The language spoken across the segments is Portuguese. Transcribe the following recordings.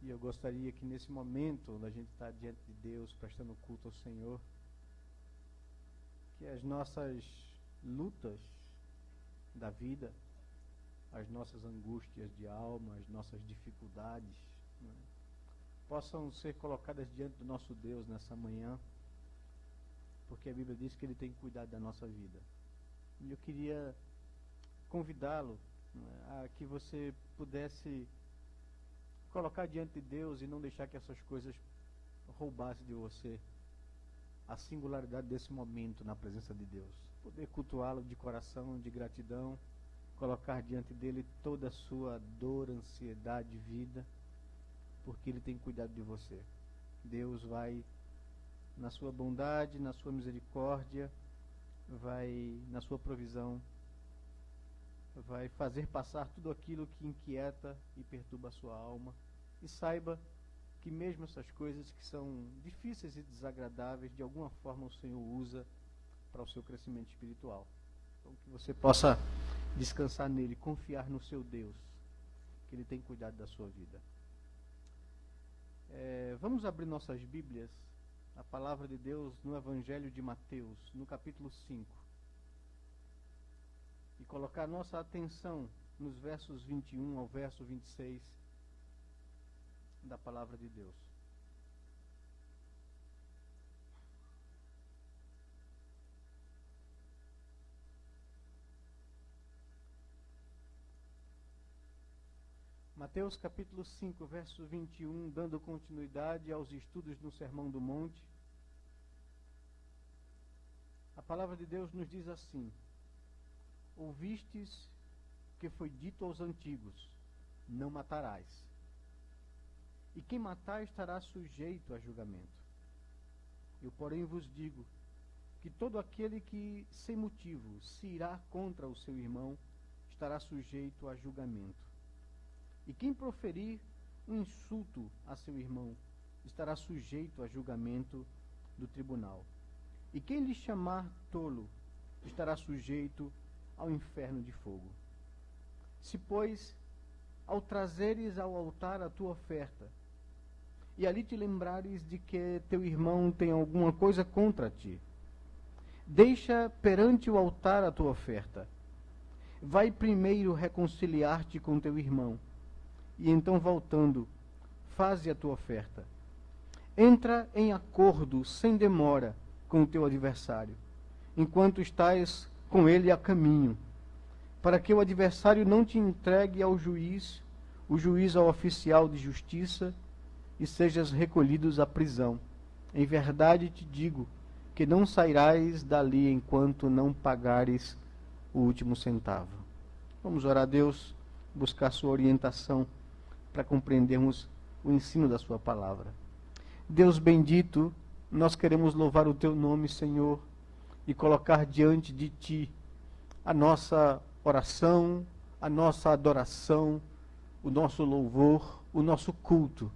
E eu gostaria que nesse momento, onde a gente está diante de Deus, prestando culto ao Senhor, que as nossas lutas da vida, as nossas angústias de alma, as nossas dificuldades, né, possam ser colocadas diante do nosso Deus nessa manhã, porque a Bíblia diz que Ele tem cuidado da nossa vida. E eu queria convidá-lo, né, a que você pudesse colocar diante de Deus e não deixar que essas coisas roubassem de você a singularidade desse momento na presença de Deus. Poder cultuá-lo de coração, de gratidão, colocar diante dele toda a sua dor, ansiedade, vida, porque Ele tem cuidado de você. Deus vai, na sua bondade, na sua misericórdia, vai, na sua provisão, vai fazer passar tudo aquilo que inquieta e perturba a sua alma. E saiba que mesmo essas coisas que são difíceis e desagradáveis, de alguma forma o Senhor usa para o seu crescimento espiritual. Então que você possa descansar nele, confiar no seu Deus, que Ele tem cuidado da sua vida. Vamos abrir nossas Bíblias, a palavra de Deus no Evangelho de Mateus, no capítulo 5, e colocar nossa atenção nos versos 21 ao verso 26 da palavra de Deus. Mateus capítulo 5, verso 21, dando continuidade aos estudos no Sermão do Monte. A palavra de Deus nos diz assim: ouvistes que foi dito aos antigos, não matarás. E quem matar estará sujeito a julgamento. Eu, porém, vos digo que todo aquele que, sem motivo, se irá contra o seu irmão, estará sujeito a julgamento. E quem proferir um insulto a seu irmão estará sujeito a julgamento do tribunal. E quem lhe chamar tolo estará sujeito ao inferno de fogo. Se, pois, ao trazeres ao altar a tua oferta, e ali te lembrares de que teu irmão tem alguma coisa contra ti, deixa perante o altar a tua oferta. Vai primeiro reconciliar-te com teu irmão, e então, voltando, faze a tua oferta. Entra em acordo, sem demora, com o teu adversário, enquanto estás com ele a caminho, para que o adversário não te entregue ao juiz, o juiz ao oficial de justiça, e sejas recolhidos à prisão. Em verdade te digo que não sairás dali enquanto não pagares o último centavo. Vamos orar a Deus, buscar sua orientação, para compreendermos o ensino da sua palavra. Deus bendito, nós queremos louvar o teu nome, Senhor, e colocar diante de ti a nossa oração, a nossa adoração, o nosso louvor, o nosso culto.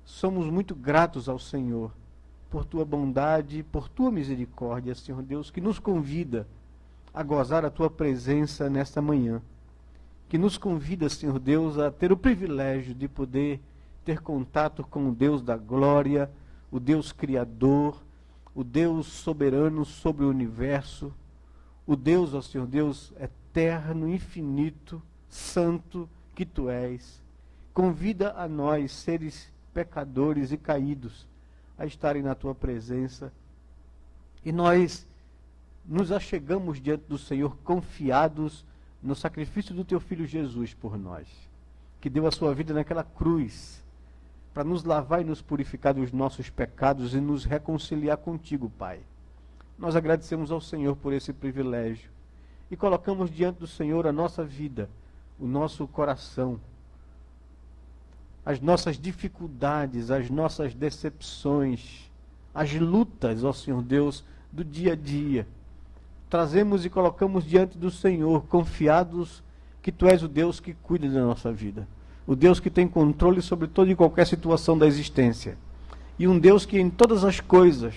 Somos muito gratos ao Senhor por tua bondade, por tua misericórdia, Senhor Deus, que nos convida a gozar a tua presença nesta manhã, que nos convida, Senhor Deus, a ter o privilégio de poder ter contato com o Deus da glória, o Deus Criador, o Deus soberano sobre o universo, o Deus, ó Senhor Deus, eterno, infinito, santo que Tu és. Convida a nós, seres pecadores e caídos, a estarem na Tua presença, e nós nos achegamos diante do Senhor confiados no sacrifício do Teu Filho Jesus por nós, que deu a sua vida naquela cruz, para nos lavar e nos purificar dos nossos pecados e nos reconciliar contigo, Pai. Nós agradecemos ao Senhor por esse privilégio e colocamos diante do Senhor a nossa vida, o nosso coração, as nossas dificuldades, as nossas decepções, as lutas, ó Senhor Deus, do dia a dia. Trazemos e colocamos diante do Senhor, confiados que Tu és o Deus que cuida da nossa vida, o Deus que tem controle sobre toda e qualquer situação da existência, e um Deus que em todas as coisas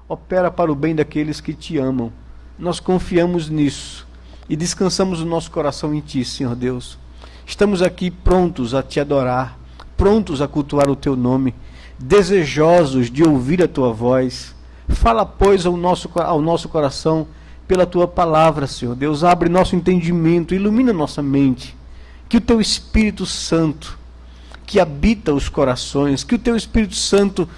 opera para o bem daqueles que Te amam. Nós confiamos nisso e descansamos o nosso coração em Ti, Senhor Deus. Estamos aqui prontos a Te adorar, prontos a cultuar o teu nome, desejosos de ouvir a tua voz. Fala, pois, ao nosso coração pela tua palavra, Senhor Deus. Abre nosso entendimento, ilumina nossa mente. Que o teu Espírito Santo, que habita os corações, que o teu Espírito Santo,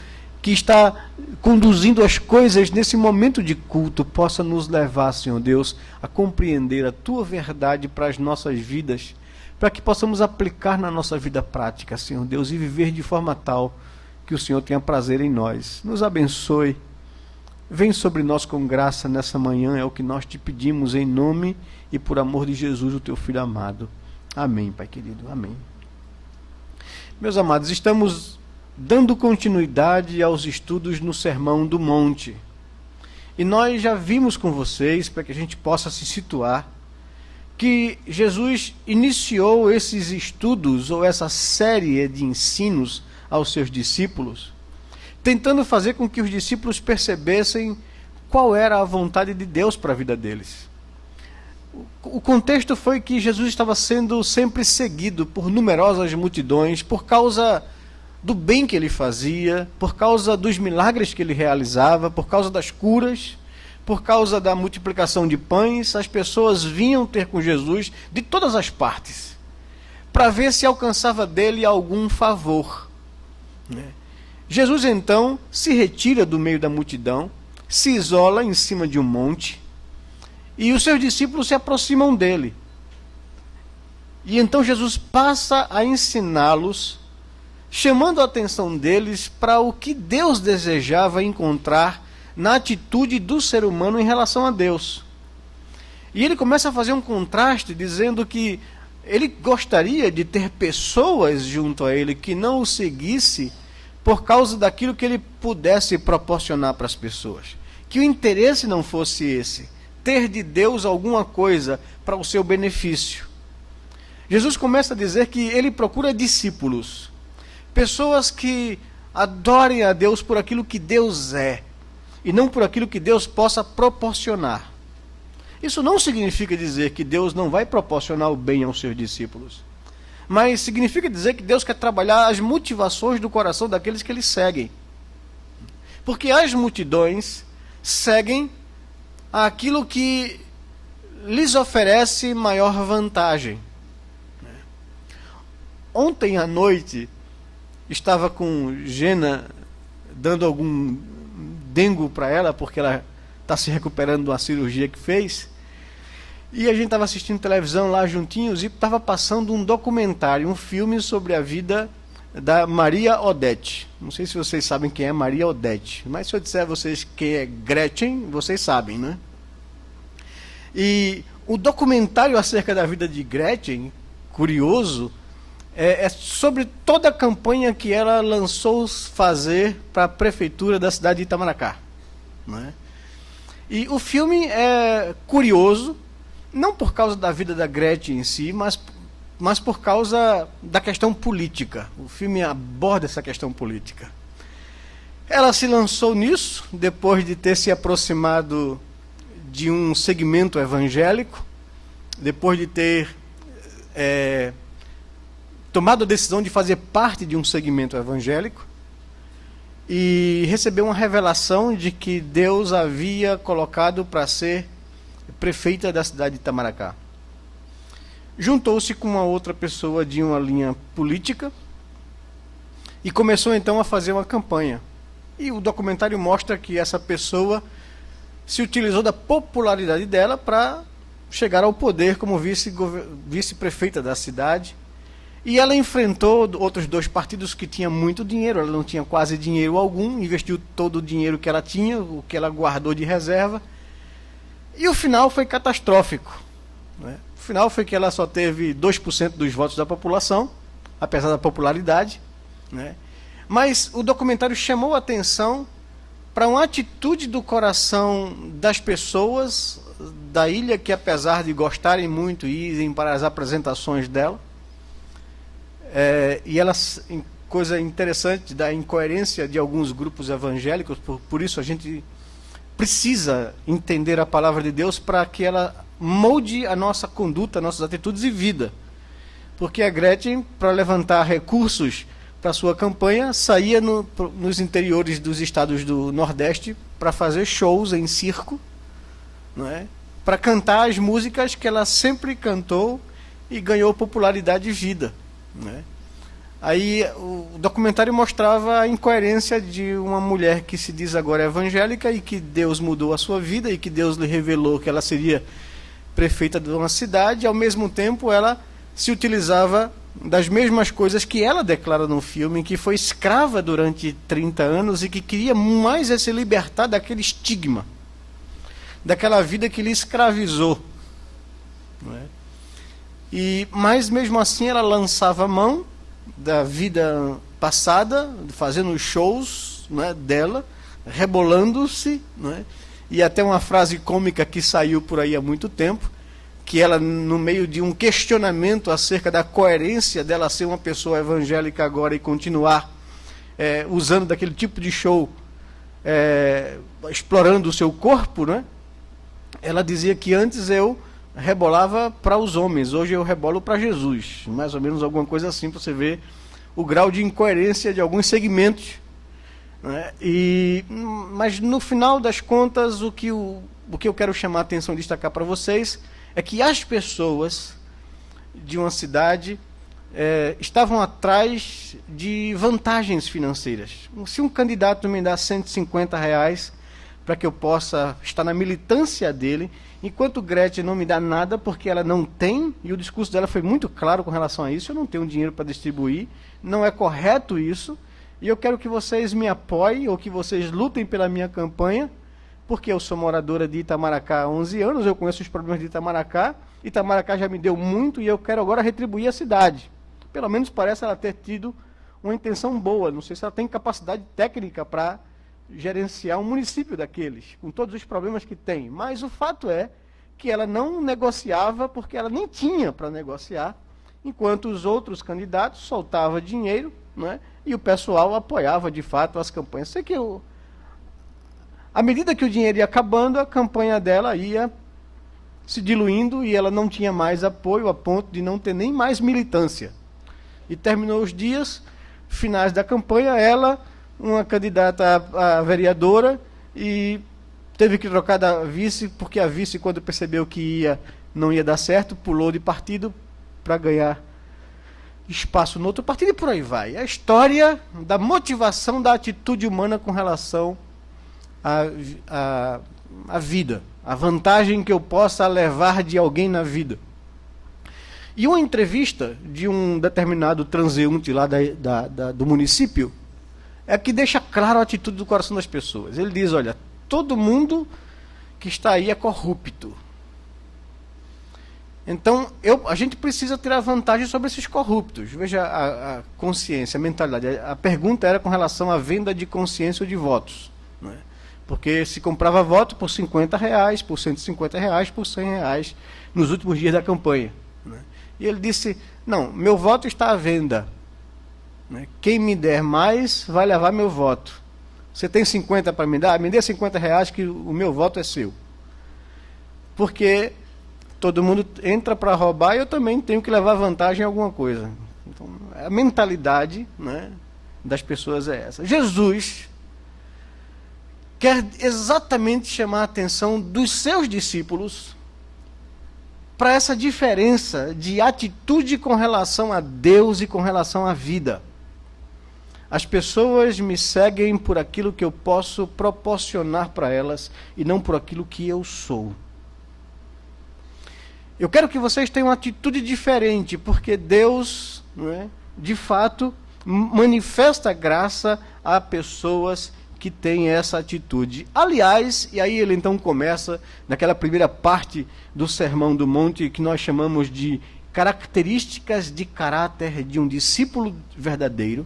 que está conduzindo as coisas nesse momento de culto, possa nos levar, Senhor Deus, a compreender a tua verdade para as nossas vidas, para que possamos aplicar na nossa vida prática, Senhor Deus, e viver de forma tal que o Senhor tenha prazer em nós. Nos abençoe. Vem sobre nós com graça nessa manhã, é o que nós te pedimos em nome e por amor de Jesus, o teu Filho amado. Amém, Pai querido. Amém. Meus amados, estamos dando continuidade aos estudos no Sermão do Monte. E nós já vimos com vocês, para que a gente possa se situar, que Jesus iniciou esses estudos, ou essa série de ensinos aos seus discípulos, tentando fazer com que os discípulos percebessem qual era a vontade de Deus para a vida deles. O contexto foi que Jesus estava sendo sempre seguido por numerosas multidões, por causa do bem que ele fazia, por causa dos milagres que ele realizava, por causa das curas, por causa da multiplicação de pães. As pessoas vinham ter com Jesus de todas as partes, para ver se alcançava dele algum favor, né? Jesus então se retira do meio da multidão, se isola em cima de um monte, e os seus discípulos se aproximam dele. E então Jesus passa a ensiná-los, chamando a atenção deles para o que Deus desejava encontrar na atitude do ser humano em relação a Deus. E ele começa a fazer um contraste, dizendo que ele gostaria de ter pessoas junto a ele que não o seguisse por causa daquilo que ele pudesse proporcionar para as pessoas. Que o interesse não fosse esse, ter de Deus alguma coisa para o seu benefício. Jesus começa a dizer que ele procura discípulos, pessoas que adorem a Deus por aquilo que Deus é, e não por aquilo que Deus possa proporcionar. Isso não significa dizer que Deus não vai proporcionar o bem aos seus discípulos, mas significa dizer que Deus quer trabalhar as motivações do coração daqueles que ele seguem. Porque as multidões seguem aquilo que lhes oferece maior vantagem. Ontem à noite, estava com Gena dando algum dengo para ela, porque ela está se recuperando de uma cirurgia que fez. E a gente estava assistindo televisão lá juntinhos e estava passando um documentário, um filme sobre a vida da Maria Odete. Não sei se vocês sabem quem é Maria Odete, mas se eu disser a vocês quem é Gretchen, vocês sabem, né? E o documentário acerca da vida de Gretchen, curioso, é sobre toda a campanha que ela lançou fazer para a prefeitura da cidade de Itamaracá, né? E o filme é curioso, não por causa da vida da Gretchen em si, mas por causa da questão política. O filme aborda essa questão política. Ela se lançou nisso, depois de ter se aproximado de um segmento evangélico, depois de ter tomado a decisão de fazer parte de um segmento evangélico, e recebeu uma revelação de que Deus havia colocado para ser prefeita da cidade de Itamaracá. Juntou-se com uma outra pessoa de uma linha política e começou então a fazer uma campanha. E o documentário mostra que essa pessoa se utilizou da popularidade dela para chegar ao poder como vice-prefeita da cidade. E ela enfrentou outros dois partidos que tinham muito dinheiro. Ela não tinha quase dinheiro algum, investiu todo o dinheiro que ela tinha, o que ela guardou de reserva. E o final foi catastrófico, né? O final foi que ela só teve 2% dos votos da população, apesar da popularidade, né? Mas o documentário chamou a atenção para uma atitude do coração das pessoas da ilha, que apesar de gostarem muito e irem para as apresentações dela, e elas, coisa interessante da incoerência de alguns grupos evangélicos, por isso a gente precisa entender a palavra de Deus para que ela molde a nossa conduta, nossas atitudes e vida. Porque a Gretchen, para levantar recursos para sua campanha, saía nos interiores dos estados do Nordeste para fazer shows em circo, não é? Para cantar as músicas que ela sempre cantou e ganhou popularidade e vida, não é? Aí o documentário mostrava a incoerência de uma mulher que se diz agora evangélica e que Deus mudou a sua vida e que Deus lhe revelou que ela seria prefeita de uma cidade, e ao mesmo tempo ela se utilizava das mesmas coisas que ela declara no filme, que foi escrava durante 30 anos e que queria mais se libertar daquele estigma, daquela vida que lhe escravizou, não é? Mas mesmo assim ela lançava mão da vida passada, fazendo shows, não é, dela, rebolando-se, não é? E até uma frase cômica que saiu por aí há muito tempo, que ela, no meio de um questionamento acerca da coerência dela ser uma pessoa evangélica agora e continuar usando daquele tipo de show, explorando o seu corpo, né? Ela dizia que antes eu rebolava para os homens, hoje eu rebolo para Jesus. Mais ou menos alguma coisa assim, para você ver o grau de incoerência de alguns segmentos, né? Mas no final das contas, o que eu quero chamar a atenção e destacar para vocês é que as pessoas de uma cidade estavam atrás de vantagens financeiras. Se um candidato me dá R$150 para que eu possa estar na militância dele, enquanto Gretchen não me dá nada porque ela não tem, e o discurso dela foi muito claro com relação a isso, eu não tenho dinheiro para distribuir, não é correto isso, e eu quero que vocês me apoiem, ou que vocês lutem pela minha campanha, porque eu sou moradora de Itamaracá há 11 anos, eu conheço os problemas de Itamaracá, Itamaracá já me deu muito e eu quero agora retribuir a cidade. Pelo menos parece ela ter tido uma intenção boa, não sei se ela tem capacidade técnica para gerenciar um município daqueles, com todos os problemas que tem, mas o fato é que ela não negociava porque ela nem tinha para negociar, enquanto os outros candidatos soltavam dinheiro, né, e o pessoal apoiava de fato as campanhas. Sei que à medida que o dinheiro ia acabando, a campanha dela ia se diluindo e ela não tinha mais apoio a ponto de não ter nem mais militância. E terminou os dias finais da campanha, ela, uma candidata a vereadora, e teve que trocar da vice, porque a vice, quando percebeu que não ia dar certo, pulou de partido para ganhar espaço no outro partido e por aí vai. A história da motivação da atitude humana com relação à vida, a vantagem que eu possa levar de alguém na vida. E uma entrevista de um determinado transeunte lá do município é que deixa claro a atitude do coração das pessoas. Ele diz, olha, todo mundo que está aí é corrupto. Então, a gente precisa ter a vantagem sobre esses corruptos. Veja a consciência, a mentalidade. A pergunta era com relação à venda de consciência ou de votos, não é? Porque se comprava voto por R$50, por R$150, por R$100 nos últimos dias da campanha, não é? E ele disse, não, meu voto está à venda. Quem me der mais vai levar meu voto. Você tem 50 para me dar? Me dê R$50 que o meu voto é seu. Porque todo mundo entra para roubar e eu também tenho que levar vantagem em alguma coisa. Então, a mentalidade, né, das pessoas é essa. Jesus quer exatamente chamar a atenção dos seus discípulos para essa diferença de atitude com relação a Deus e com relação à vida. As pessoas me seguem por aquilo que eu posso proporcionar para elas e não por aquilo que eu sou. Eu quero que vocês tenham uma atitude diferente, porque Deus, não é, de fato, manifesta graça a pessoas que têm essa atitude. Aliás, e aí ele então começa naquela primeira parte do Sermão do Monte, que nós chamamos de características de caráter de um discípulo verdadeiro.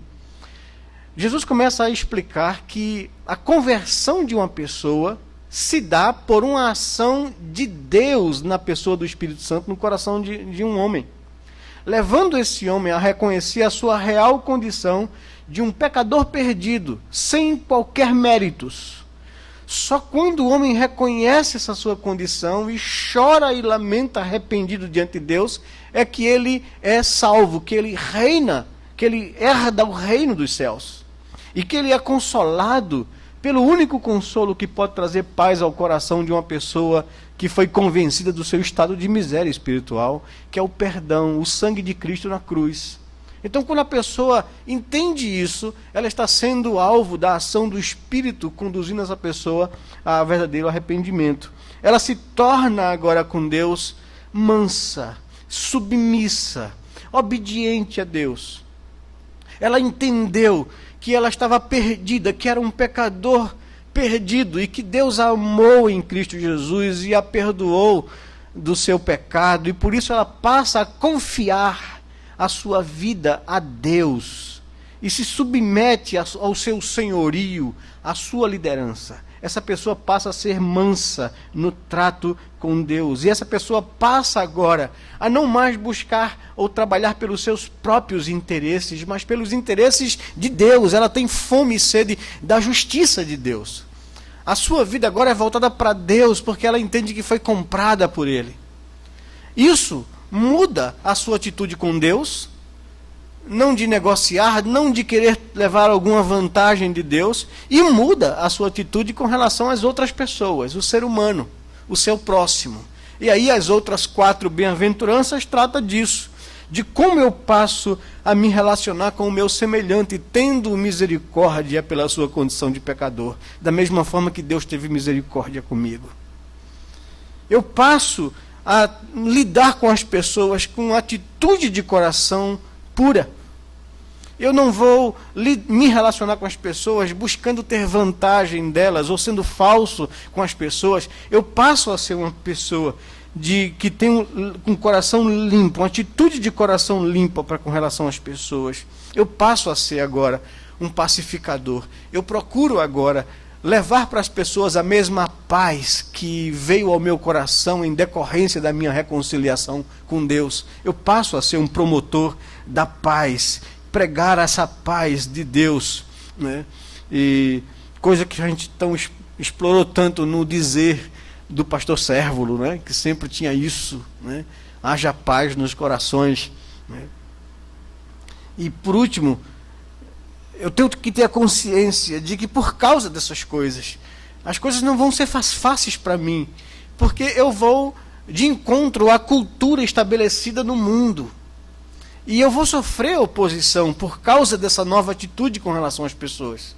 Jesus começa a explicar que a conversão de uma pessoa se dá por uma ação de Deus na pessoa do Espírito Santo, no coração de um homem, levando esse homem a reconhecer a sua real condição de um pecador perdido, sem qualquer méritos. Só quando o homem reconhece essa sua condição e chora e lamenta arrependido diante de Deus, é que ele é salvo, que ele reina, que que ele herda o reino dos céus e que ele é consolado pelo único consolo que pode trazer paz ao coração de uma pessoa que foi convencida do seu estado de miséria espiritual, que é o perdão, o sangue de Cristo na cruz. Então, quando a pessoa entende isso, ela está sendo alvo da ação do Espírito, conduzindo essa pessoa a verdadeiro arrependimento. Ela se torna agora com Deus mansa, submissa, obediente a Deus. Ela entendeu que ela estava perdida, que era um pecador perdido e que Deus a amou em Cristo Jesus e a perdoou do seu pecado, e por isso ela passa a confiar a sua vida a Deus e se submete ao seu senhorio, à sua liderança. Essa pessoa passa a ser mansa no trato com Deus. E essa pessoa passa agora a não mais buscar ou trabalhar pelos seus próprios interesses, mas pelos interesses de Deus. Ela tem fome e sede da justiça de Deus. A sua vida agora é voltada para Deus, porque ela entende que foi comprada por Ele. Isso muda a sua atitude com Deus, não de negociar, não de querer levar alguma vantagem de Deus, e muda a sua atitude com relação às outras pessoas, o ser humano, o seu próximo. E aí as outras 4 bem-aventuranças tratam disso, de como eu passo a me relacionar com o meu semelhante, tendo misericórdia pela sua condição de pecador, da mesma forma que Deus teve misericórdia comigo. Eu passo a lidar com as pessoas com atitude de coração pura. Eu não vou me relacionar com as pessoas buscando ter vantagem delas ou sendo falso com as pessoas. Eu passo a ser uma pessoa que tem um coração limpo, uma atitude de coração limpa com relação às pessoas. Eu passo a ser agora um pacificador. Eu procuro agora levar para as pessoas a mesma paz que veio ao meu coração em decorrência da minha reconciliação com Deus. Eu passo a ser um promotor da paz, pregar essa paz de Deus, né? E coisa que a gente explorou tanto no dizer do pastor Sérvulo, né? Que sempre tinha isso, né? Haja paz nos corações, né? E por último, eu tenho que ter a consciência de que por causa dessas coisas, as coisas não vão ser fáceis para mim, porque eu vou de encontro à cultura estabelecida no mundo. E eu vou sofrer oposição por causa dessa nova atitude com relação às pessoas.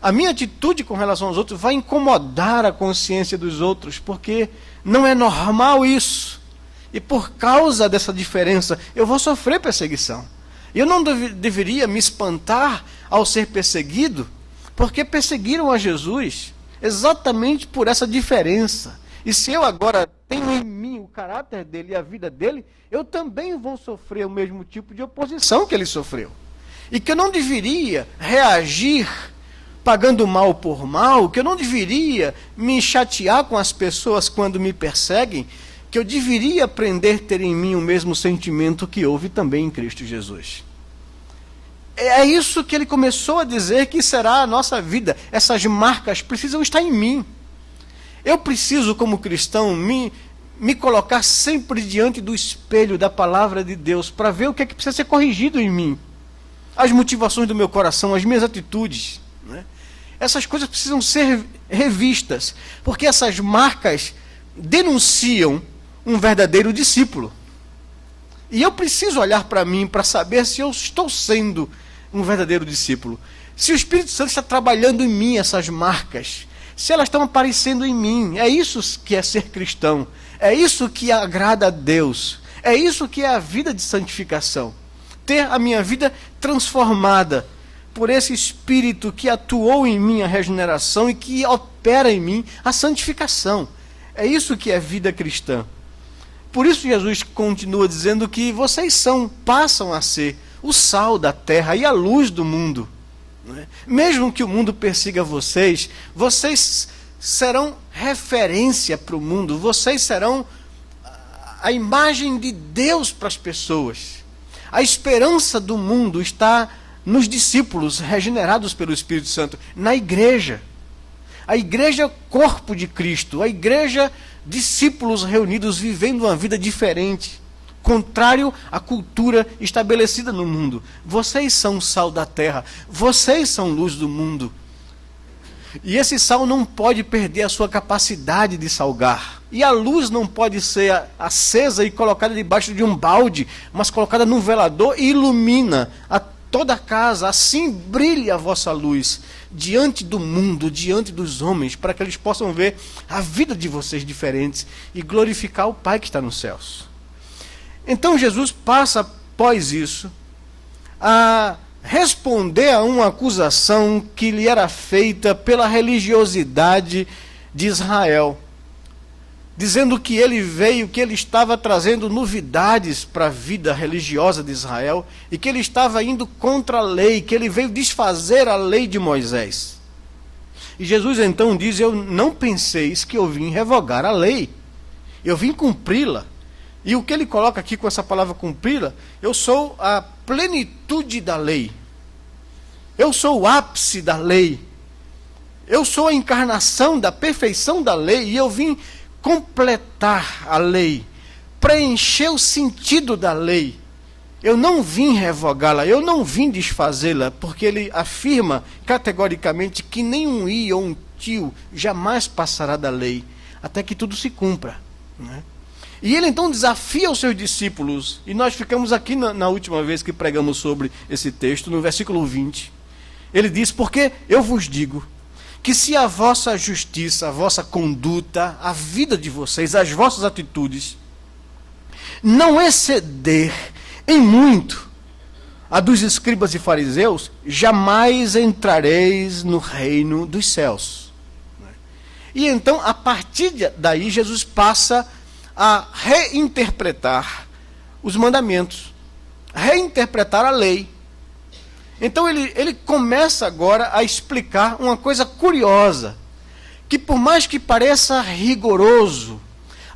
A minha atitude com relação aos outros vai incomodar a consciência dos outros, porque não é normal isso. E por causa dessa diferença, eu vou sofrer perseguição. Eu não deveria me espantar ao ser perseguido, porque perseguiram a Jesus exatamente por essa diferença. E se eu agora tenho em mim o caráter dele e a vida dele, eu também vou sofrer o mesmo tipo de oposição que ele sofreu. E que eu não deveria reagir pagando mal por mal, que eu não deveria me chatear com as pessoas quando me perseguem, que eu deveria aprender a ter em mim o mesmo sentimento que houve também em Cristo Jesus. É isso que ele começou a dizer que será a nossa vida. Essas marcas precisam estar em mim. Eu preciso, como cristão, me colocar sempre diante do espelho da palavra de Deus para ver o que é que precisa ser corrigido em mim. As motivações do meu coração, as minhas atitudes, né? Essas coisas precisam ser revistas, porque essas marcas denunciam um verdadeiro discípulo. E eu preciso olhar para mim para saber se eu estou sendo um verdadeiro discípulo. Se o Espírito Santo está trabalhando em mim essas marcas, se elas estão aparecendo em mim. É isso que é ser cristão. É isso que agrada a Deus. É isso que é a vida de santificação. Ter a minha vida transformada por esse Espírito que atuou em mim a regeneração e que opera em mim a santificação. É isso que é vida cristã. Por isso Jesus continua dizendo que vocês passam a ser o sal da terra e a luz do mundo. Mesmo que o mundo persiga vocês, vocês serão referência para o mundo, vocês serão a imagem de Deus para as pessoas. A esperança do mundo está nos discípulos regenerados pelo Espírito Santo, na igreja. A igreja é o corpo de Cristo, a igreja, discípulos reunidos vivendo uma vida diferente, contrário à cultura estabelecida no mundo. Vocês são o sal da terra, vocês são luz do mundo. E esse sal não pode perder a sua capacidade de salgar. E a luz não pode ser acesa e colocada debaixo de um balde, mas colocada num velador e ilumina a toda a casa. Assim brilhe a vossa luz diante do mundo, diante dos homens, para que eles possam ver a vida de vocês diferentes e glorificar o Pai que está nos céus. Então Jesus passa, após isso, a responder a uma acusação que lhe era feita pela religiosidade de Israel, dizendo que ele veio, que ele estava trazendo novidades para a vida religiosa de Israel e que ele estava indo contra a lei, que ele veio desfazer a lei de Moisés. E Jesus então diz: eu não penseis que eu vim revogar a lei, eu vim cumpri-la. E o que ele coloca aqui com essa palavra cumpri-la, eu sou a plenitude da lei, eu sou o ápice da lei, eu sou a encarnação da perfeição da lei, e eu vim completar a lei, preencher o sentido da lei. Eu não vim revogá-la, eu não vim desfazê-la, porque ele afirma categoricamente que nenhum i ou um tio jamais passará da lei, até que tudo se cumpra, né? E ele então desafia os seus discípulos, e nós ficamos aqui na última vez que pregamos sobre esse texto, no versículo 20. Ele diz: porque eu vos digo que se a vossa justiça, a vossa conduta, a vida de vocês, as vossas atitudes, não exceder em muito a dos escribas e fariseus, jamais entrareis no reino dos céus. E então, a partir daí, Jesus passa a reinterpretar os mandamentos, reinterpretar a lei. Então ele começa agora a explicar uma coisa curiosa, que por mais que pareça rigoroso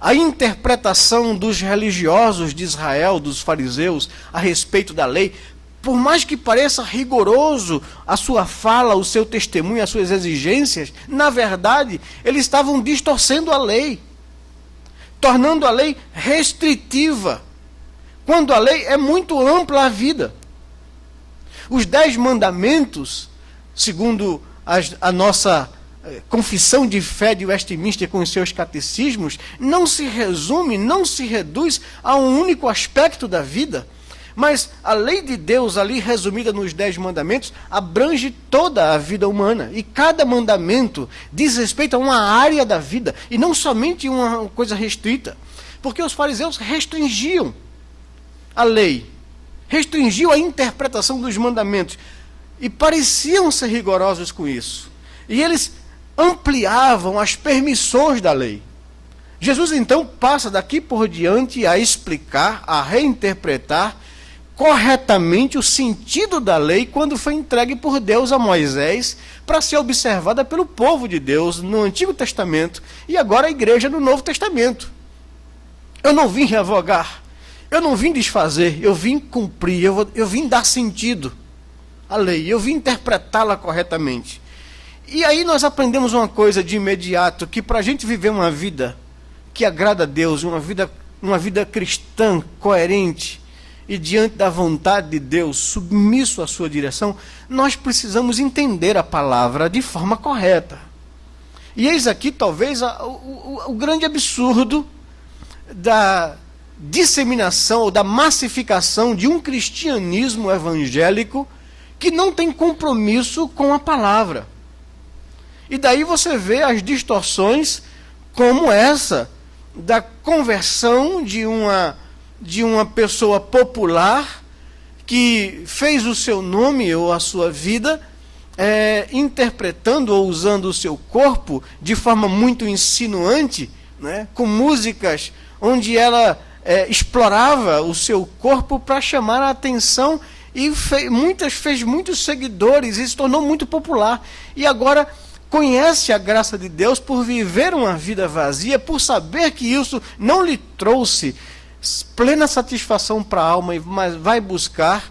a interpretação dos religiosos de Israel, dos fariseus, a respeito da lei, por mais que pareça rigoroso a sua fala, o seu testemunho, as suas exigências, na verdade, eles estavam distorcendo a lei, tornando a lei restritiva, quando a lei é muito ampla à vida. Os 10 mandamentos, segundo a nossa confissão de fé de Westminster com os seus catecismos, não se resume, não se reduz a um único aspecto da vida, mas a lei de Deus ali resumida nos 10 mandamentos abrange toda a vida humana, e cada mandamento diz respeito a uma área da vida, e não somente uma coisa restrita, porque os fariseus restringiam a lei, restringiam a interpretação dos mandamentos, e pareciam ser rigorosos com isso, e eles ampliavam as permissões da lei. Jesus então passa daqui por diante a explicar, a reinterpretar corretamente o sentido da lei quando foi entregue por Deus a Moisés para ser observada pelo povo de Deus no Antigo Testamento e agora a igreja no Novo Testamento. Eu não vim revogar, eu não vim desfazer, eu vim cumprir, eu vim dar sentido à lei, eu vim interpretá-la corretamente. E aí nós aprendemos uma coisa de imediato, que para a gente viver uma vida que agrada a Deus, uma vida cristã, coerente, e diante da vontade de Deus, submisso à sua direção, nós precisamos entender a palavra de forma correta. E eis aqui talvez o grande absurdo da disseminação ou da massificação de um cristianismo evangélico que não tem compromisso com a palavra. E daí você vê as distorções como essa da conversão de uma pessoa popular que fez o seu nome ou a sua vida interpretando ou usando o seu corpo de forma muito insinuante, né, com músicas onde ela explorava o seu corpo para chamar a atenção e fez muitos seguidores e se tornou muito popular. E agora conhece a graça de Deus por viver uma vida vazia, por saber que isso não lhe trouxe plena satisfação para a alma, mas vai buscar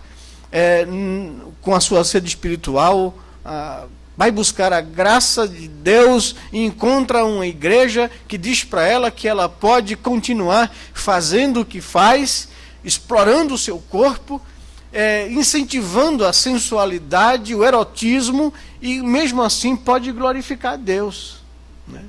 com a sua sede espiritual, vai buscar a graça de Deus e encontra uma igreja que diz para ela que ela pode continuar fazendo o que faz, explorando o seu corpo, incentivando a sensualidade, o erotismo, e mesmo assim pode glorificar a Deus, né?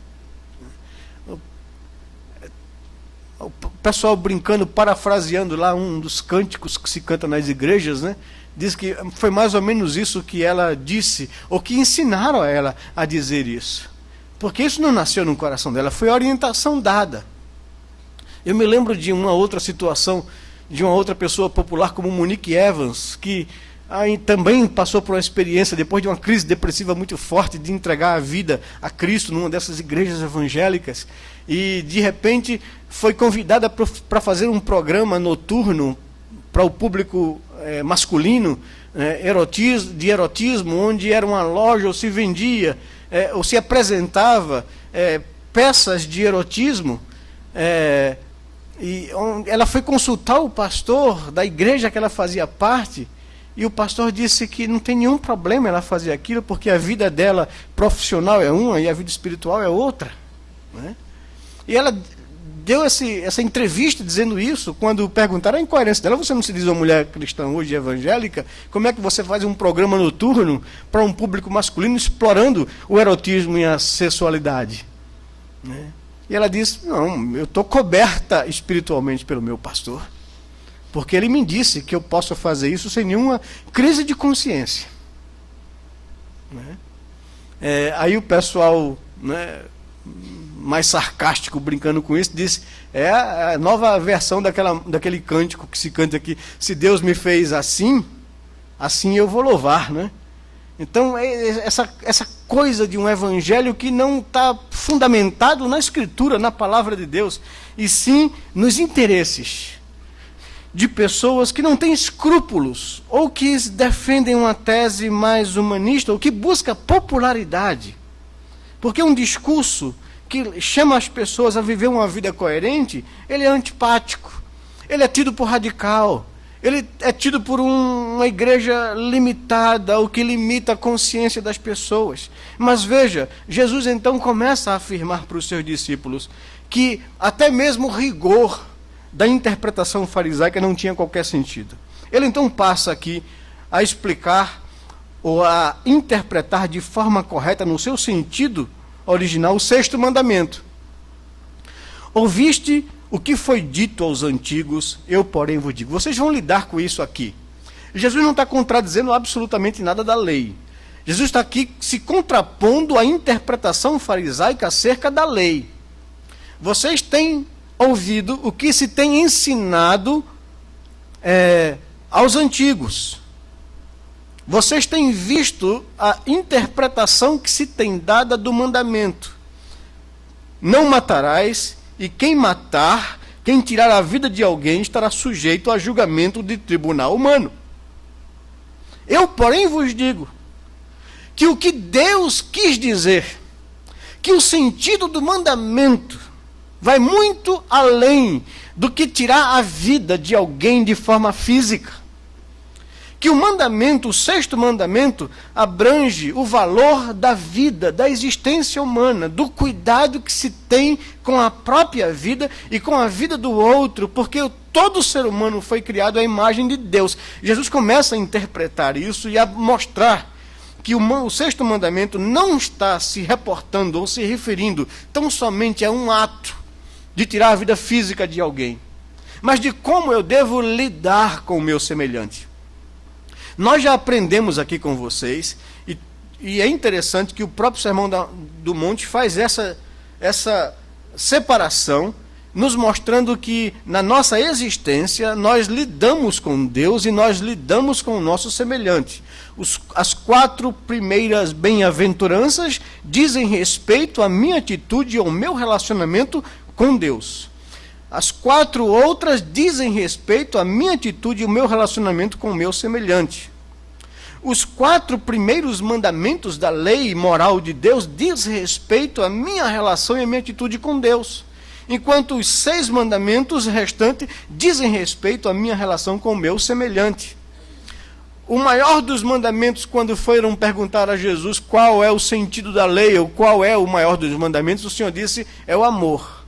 O pessoal brincando, parafraseando lá um dos cânticos que se canta nas igrejas, né? Diz que foi mais ou menos isso que ela disse, ou que ensinaram a ela a dizer isso. Porque isso não nasceu no coração dela, foi a orientação dada. Eu me lembro de uma outra situação, de uma outra pessoa popular como Monique Evans, que aí também passou por uma experiência, depois de uma crise depressiva muito forte, de entregar a vida a Cristo numa dessas igrejas evangélicas, e de repente foi convidada para fazer um programa noturno para o público masculino, de erotismo, onde era uma loja, ou se vendia, ou se apresentava peças de erotismo, e ela foi consultar o pastor da igreja que ela fazia parte, e o pastor disse que não tem nenhum problema ela fazer aquilo, porque a vida dela profissional é uma e a vida espiritual é outra, né? E ela deu essa entrevista dizendo isso, quando perguntaram a incoerência dela: você não se diz uma mulher cristã hoje, evangélica, como é que você faz um programa noturno para um público masculino explorando o erotismo e a sexualidade, né? E ela disse: não, eu estou coberta espiritualmente pelo meu pastor, porque ele me disse que eu posso fazer isso sem nenhuma crise de consciência, né? Aí o pessoal, né, mais sarcástico, brincando com isso, disse: é a nova versão daquele cântico que se canta aqui: se Deus me fez assim, assim eu vou louvar, né? Então, essa coisa de um evangelho que não está fundamentado na Escritura, na palavra de Deus, e sim nos interesses de pessoas que não têm escrúpulos, ou que defendem uma tese mais humanista, ou que busca popularidade. Porque um discurso que chama as pessoas a viver uma vida coerente, ele é antipático, ele é tido por radical, ele é tido por uma igreja limitada, o que limita a consciência das pessoas. Mas veja, Jesus então começa a afirmar para os seus discípulos que até mesmo o rigor da interpretação farisaica não tinha qualquer sentido. Ele então passa aqui a explicar ou a interpretar de forma correta, no seu sentido original, o sexto mandamento. Ouviste o que foi dito aos antigos, eu porém vos digo. Vocês vão lidar com isso aqui. Jesus não está contradizendo absolutamente nada da lei. Jesus está aqui se contrapondo à interpretação farisaica acerca da lei. Vocês têm ouvido o que se tem ensinado aos antigos. Vocês têm visto a interpretação que se tem dada do mandamento: não matarás, e quem matar, quem tirar a vida de alguém, estará sujeito a julgamento de tribunal humano. Eu, porém, vos digo que o que Deus quis dizer, que o sentido do mandamento vai muito além do que tirar a vida de alguém de forma física. Que o mandamento, o sexto mandamento, abrange o valor da vida, da existência humana, do cuidado que se tem com a própria vida e com a vida do outro, porque todo ser humano foi criado à imagem de Deus. Jesus começa a interpretar isso e a mostrar que o sexto mandamento não está se reportando ou se referindo tão somente a um ato de tirar a vida física de alguém, mas de como eu devo lidar com o meu semelhante. Nós já aprendemos aqui com vocês, e é interessante que o próprio Sermão do Monte faz essa separação, nos mostrando que na nossa existência nós lidamos com Deus e nós lidamos com o nosso semelhante. As 4 primeiras bem-aventuranças dizem respeito à minha atitude e ao meu relacionamento com Deus. As 4 outras dizem respeito à minha atitude e ao meu relacionamento com o meu semelhante. Os 4 primeiros mandamentos da lei moral de Deus dizem respeito à minha relação e à minha atitude com Deus, enquanto os 6 mandamentos restantes dizem respeito à minha relação com o meu semelhante. O maior dos mandamentos, quando foram perguntar a Jesus qual é o sentido da lei, ou qual é o maior dos mandamentos, o Senhor disse: é o amor.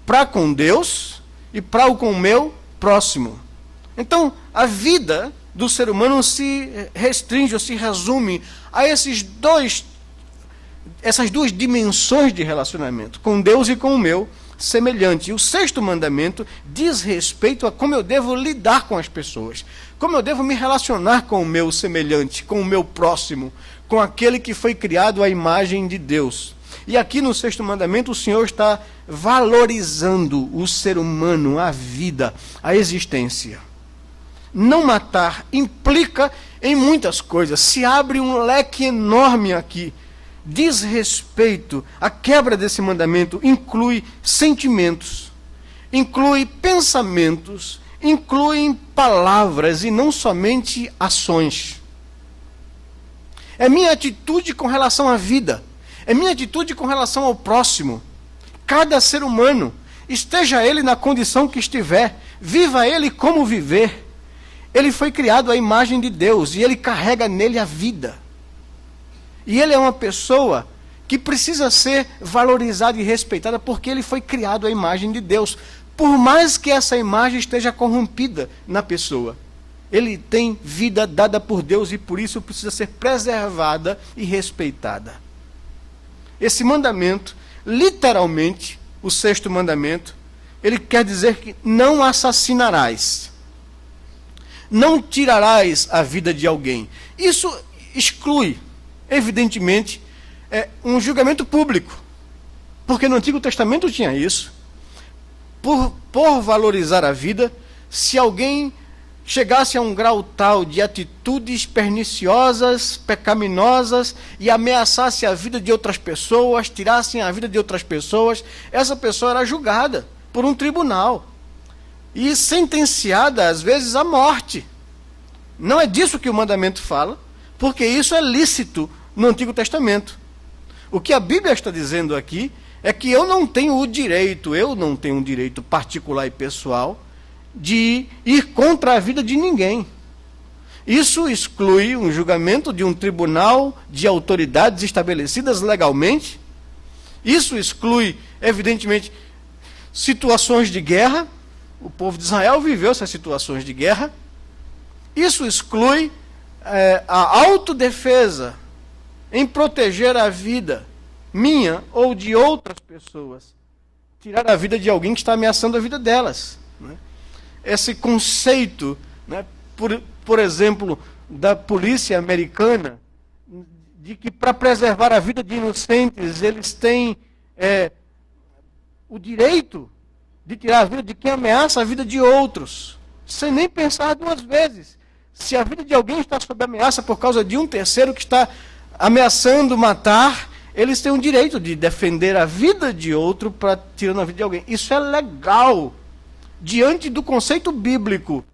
Para com Deus e para com o meu próximo. Então, a vida do ser humano se restringe ou se resume a essas duas dimensões de relacionamento, com Deus e com o meu semelhante. E o sexto mandamento diz respeito a como eu devo lidar com as pessoas, como eu devo me relacionar com o meu semelhante, com o meu próximo, com aquele que foi criado à imagem de Deus. E aqui no sexto mandamento o Senhor está valorizando o ser humano, a vida, a existência. Não matar implica em muitas coisas. Se abre um leque enorme aqui. Diz respeito, a quebra desse mandamento inclui sentimentos, inclui pensamentos, inclui palavras e não somente ações. É minha atitude com relação à vida, é minha atitude com relação ao próximo. Cada ser humano, esteja ele na condição que estiver, viva ele como viver. Ele foi criado à imagem de Deus e ele carrega nele a vida. E ele é uma pessoa que precisa ser valorizada e respeitada porque ele foi criado à imagem de Deus. Por mais que essa imagem esteja corrompida na pessoa, ele tem vida dada por Deus e por isso precisa ser preservada e respeitada. Esse mandamento, literalmente, o sexto mandamento, ele quer dizer que não assassinarás. Não tirarás a vida de alguém. Isso exclui, evidentemente, um julgamento público. Porque no Antigo Testamento tinha isso. Por valorizar a vida, se alguém chegasse a um grau tal de atitudes perniciosas, pecaminosas, e ameaçasse a vida de outras pessoas, tirassem a vida de outras pessoas, essa pessoa era julgada por um tribunal. E sentenciada, às vezes, à morte. Não é disso que o mandamento fala, porque isso é lícito no Antigo Testamento. O que a Bíblia está dizendo aqui é que eu não tenho um direito particular e pessoal de ir contra a vida de ninguém. Isso exclui um julgamento de um tribunal de autoridades estabelecidas legalmente. Isso exclui, evidentemente, situações de guerra. O povo de Israel viveu essas situações de guerra. Isso exclui a autodefesa em proteger a vida minha ou de outras pessoas. Tirar a vida de alguém que está ameaçando a vida delas. Né? Esse conceito, né, por exemplo, da polícia americana, de que para preservar a vida de inocentes, eles têm o direito de tirar a vida de quem ameaça a vida de outros, sem nem pensar duas vezes. Se a vida de alguém está sob ameaça por causa de um terceiro que está ameaçando matar, eles têm o direito de defender a vida de outro para tirando a vida de alguém. Isso é legal, diante do conceito bíblico.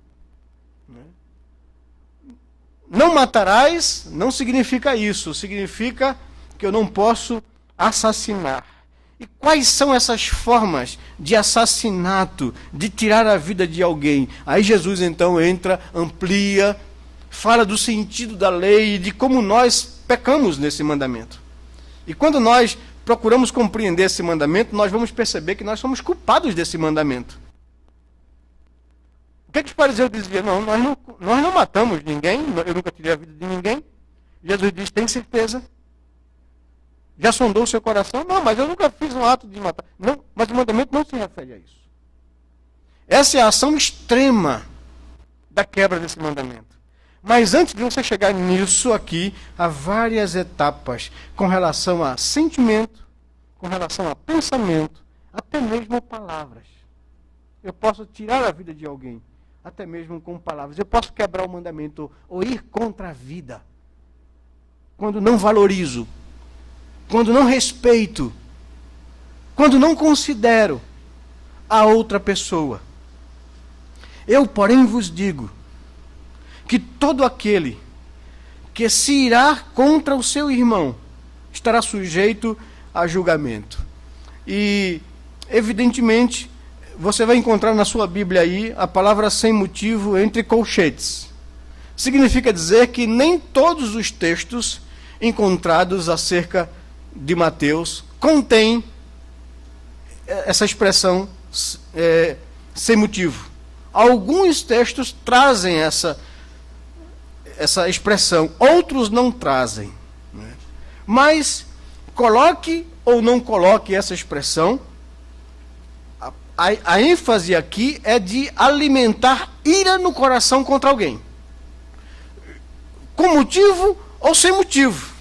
Não matarás não significa isso, significa que eu não posso assassinar. E quais são essas formas de assassinato, de tirar a vida de alguém? Aí Jesus então entra, amplia, fala do sentido da lei e de como nós pecamos nesse mandamento. E quando nós procuramos compreender esse mandamento, nós vamos perceber que nós somos culpados desse mandamento. O que os fariseus diziam? Nós não matamos ninguém, eu nunca tirei a vida de ninguém. Jesus diz, tem certeza? Já sondou o seu coração? Não, mas eu nunca fiz um ato de matar. Não, mas o mandamento não se refere a isso. Essa é a ação extrema da quebra desse mandamento. Mas antes de você chegar nisso aqui, há várias etapas com relação a sentimento, com relação a pensamento, até mesmo palavras. Eu posso tirar a vida de alguém, até mesmo com palavras. Eu posso quebrar o mandamento ou ir contra a vida. Quando não valorizo, quando não respeito, quando não considero a outra pessoa. Eu, porém, vos digo que todo aquele que se irá contra o seu irmão estará sujeito a julgamento. E, evidentemente, você vai encontrar na sua Bíblia aí a palavra sem motivo entre colchetes. Significa dizer que nem todos os textos encontrados acerca de Mateus contém essa expressão sem motivo. Alguns textos trazem essa expressão, outros não trazem. Né? Mas, coloque ou não coloque essa expressão, a ênfase aqui é de alimentar ira no coração contra alguém. Com motivo ou sem motivo.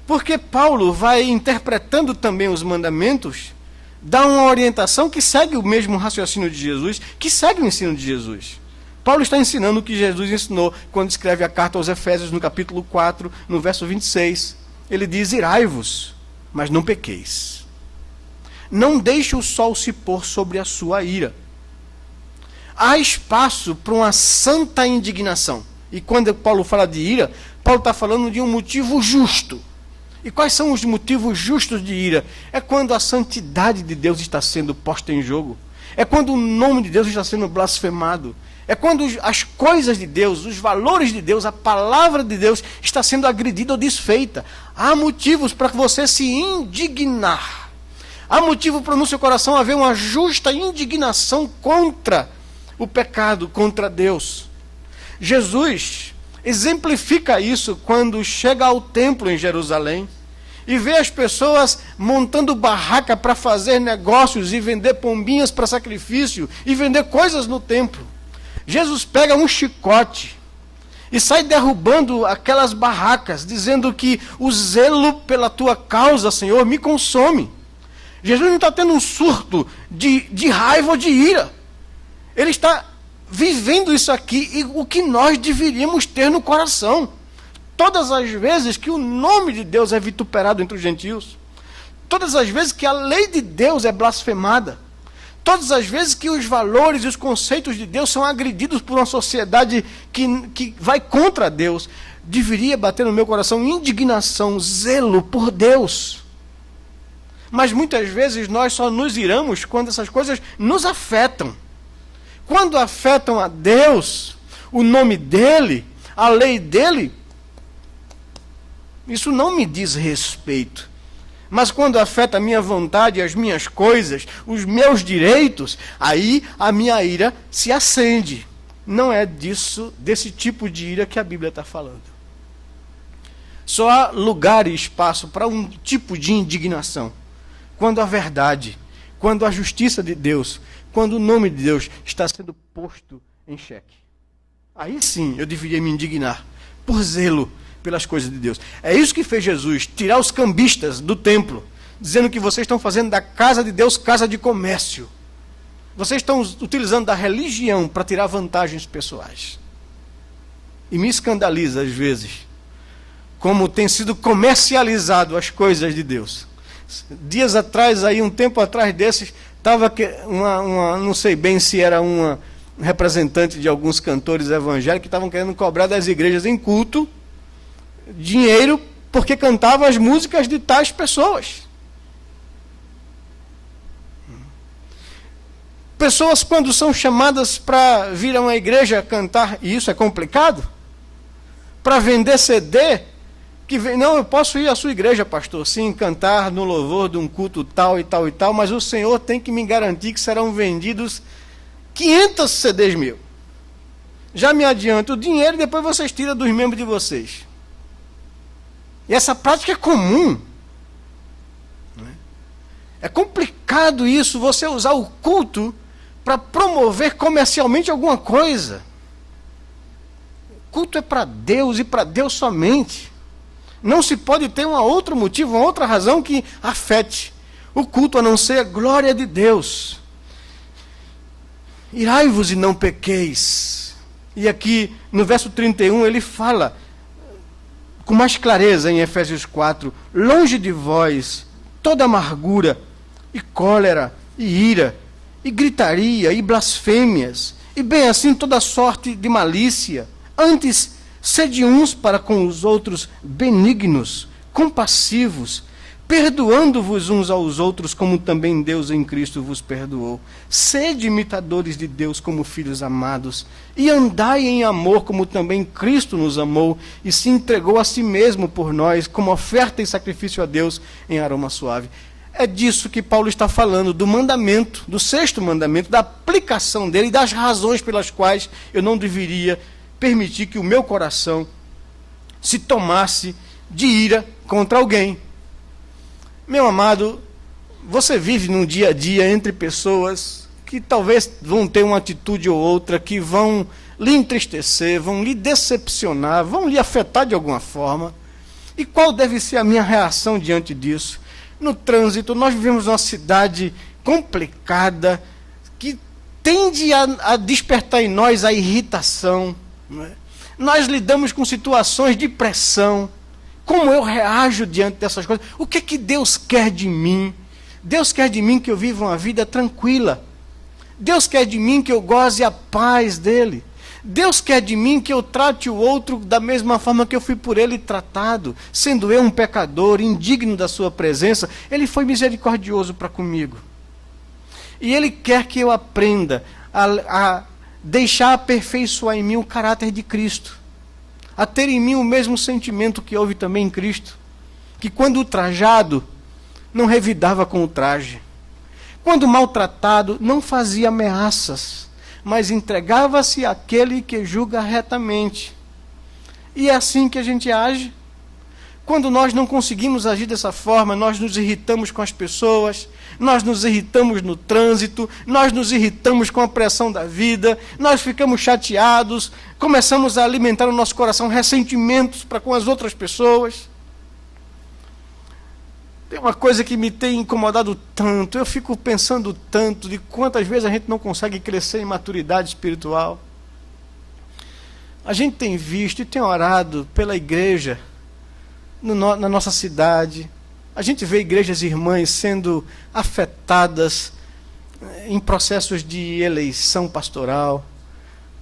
Porque Paulo vai interpretando também os mandamentos, dá uma orientação que segue o mesmo raciocínio de Jesus, que segue o ensino de Jesus. Paulo está ensinando o que Jesus ensinou quando escreve a carta aos Efésios, no capítulo 4, no verso 26. Ele diz: irai-vos, mas não pequeis. Não deixe o sol se pôr sobre a sua ira. Há espaço para uma santa indignação. E quando Paulo fala de ira, Paulo está falando de um motivo justo. E quais são os motivos justos de ira? É quando a santidade de Deus está sendo posta em jogo. É quando o nome de Deus está sendo blasfemado. É quando as coisas de Deus, os valores de Deus, a palavra de Deus está sendo agredida ou desfeita. Há motivos para você se indignar. Há motivo para no seu coração haver uma justa indignação contra o pecado, contra Deus. Jesus exemplifica isso quando chega ao templo em Jerusalém e vê as pessoas montando barraca para fazer negócios e vender pombinhas para sacrifício e vender coisas no templo. Jesus pega um chicote e sai derrubando aquelas barracas, dizendo que o zelo pela tua causa, Senhor, me consome. Jesus não está tendo um surto de raiva ou de ira. Ele está vivendo isso aqui, e o que nós deveríamos ter no coração. Todas as vezes que o nome de Deus é vituperado entre os gentios, todas as vezes que a lei de Deus é blasfemada, todas as vezes que os valores e os conceitos de Deus são agredidos por uma sociedade que vai contra Deus, deveria bater no meu coração indignação, zelo por Deus. Mas muitas vezes nós só nos iramos quando essas coisas nos afetam. Quando afetam a Deus, o nome dEle, a lei dEle, isso não me diz respeito. Mas quando afeta a minha vontade, as minhas coisas, os meus direitos, aí a minha ira se acende. Não é desse tipo de ira que a Bíblia está falando. Só há lugar e espaço para um tipo de indignação. Quando a verdade, quando a justiça de Deus, quando o nome de Deus está sendo posto em xeque. Aí sim eu deveria me indignar por zelo pelas coisas de Deus. É isso que fez Jesus, tirar os cambistas do templo, dizendo que vocês estão fazendo da casa de Deus casa de comércio. Vocês estão utilizando da religião para tirar vantagens pessoais. E me escandaliza às vezes como tem sido comercializado as coisas de Deus. Dias atrás, aí um tempo atrás desses, estava não sei bem se era uma representante de alguns cantores evangélicos que estavam querendo cobrar das igrejas em culto dinheiro porque cantavam as músicas de tais pessoas. Pessoas, quando são chamadas para vir a uma igreja cantar, e isso é complicado, para vender CD, não, eu posso ir à sua igreja, pastor, sim, cantar no louvor de um culto tal e tal e tal, mas o Senhor tem que me garantir que serão vendidos 500 CDs mil. Já me adianto o dinheiro e depois vocês tiram dos membros de vocês. E essa prática é comum. É complicado isso, você usar o culto para promover comercialmente alguma coisa. O culto é para Deus e para Deus somente. Não se pode ter um outro motivo, uma outra razão que afete o culto, a não ser a glória de Deus. Irai-vos e não pequeis. E aqui no verso 31 ele fala com mais clareza em Efésios 4, longe de vós toda amargura e cólera e ira e gritaria e blasfêmias e bem assim toda sorte de malícia. Antes sede uns para com os outros benignos, compassivos, perdoando-vos uns aos outros, como também Deus em Cristo vos perdoou. Sede imitadores de Deus como filhos amados, e andai em amor, como também Cristo nos amou, e se entregou a si mesmo por nós, como oferta e sacrifício a Deus em aroma suave. É disso que Paulo está falando, do mandamento, do sexto mandamento, da aplicação dele e das razões pelas quais eu não deveria permitir que o meu coração se tomasse de ira contra alguém. Meu amado, você vive num dia a dia entre pessoas que talvez vão ter uma atitude ou outra que vão lhe entristecer, vão lhe decepcionar, vão lhe afetar de alguma forma. E qual deve ser a minha reação diante disso? No trânsito, nós vivemos uma cidade complicada, que tende a despertar em nós a irritação. Não é? Nós lidamos com situações de pressão. Como eu reajo diante dessas coisas? O que é que Deus quer de mim? Deus quer de mim que eu viva uma vida tranquila. Deus quer de mim que eu goze a paz dele. Deus quer de mim que eu trate o outro da mesma forma que eu fui por ele tratado. Sendo eu um pecador, indigno da sua presença, ele foi misericordioso para comigo. E ele quer que eu aprenda a deixar aperfeiçoar em mim o caráter de Cristo. A ter em mim o mesmo sentimento que houve também em Cristo. Que quando ultrajado, não revidava com o traje. Quando maltratado, não fazia ameaças, mas entregava-se àquele que julga retamente. E é assim que a gente age. Quando nós não conseguimos agir dessa forma, nós nos irritamos com as pessoas, nós nos irritamos no trânsito, nós nos irritamos com a pressão da vida, nós ficamos chateados, começamos a alimentar no nosso coração ressentimentos para com as outras pessoas. Tem uma coisa que me tem incomodado tanto, eu fico pensando tanto de quantas vezes a gente não consegue crescer em maturidade espiritual. A gente tem visto e tem orado pela igreja na nossa cidade. A gente vê igrejas irmãs sendo afetadas em processos de eleição pastoral.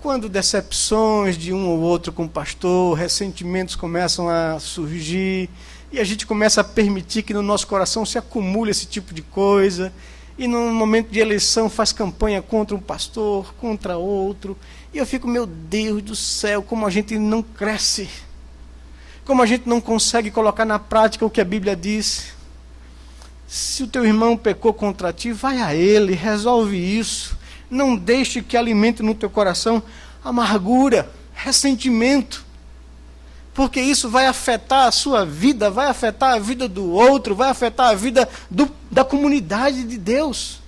Quando decepções de um ou outro com o pastor, ressentimentos começam a surgir, e a gente começa a permitir que no nosso coração se acumule esse tipo de coisa, e num momento de eleição faz campanha contra um pastor, contra outro, e eu fico, meu Deus do céu, como a gente não cresce, como a gente não consegue colocar na prática o que a Bíblia diz. Se o teu irmão pecou contra ti, vai a ele, resolve isso. Não deixe que alimente no teu coração amargura, ressentimento, porque isso vai afetar a sua vida, vai afetar a vida do outro, vai afetar a vida da comunidade de Deus.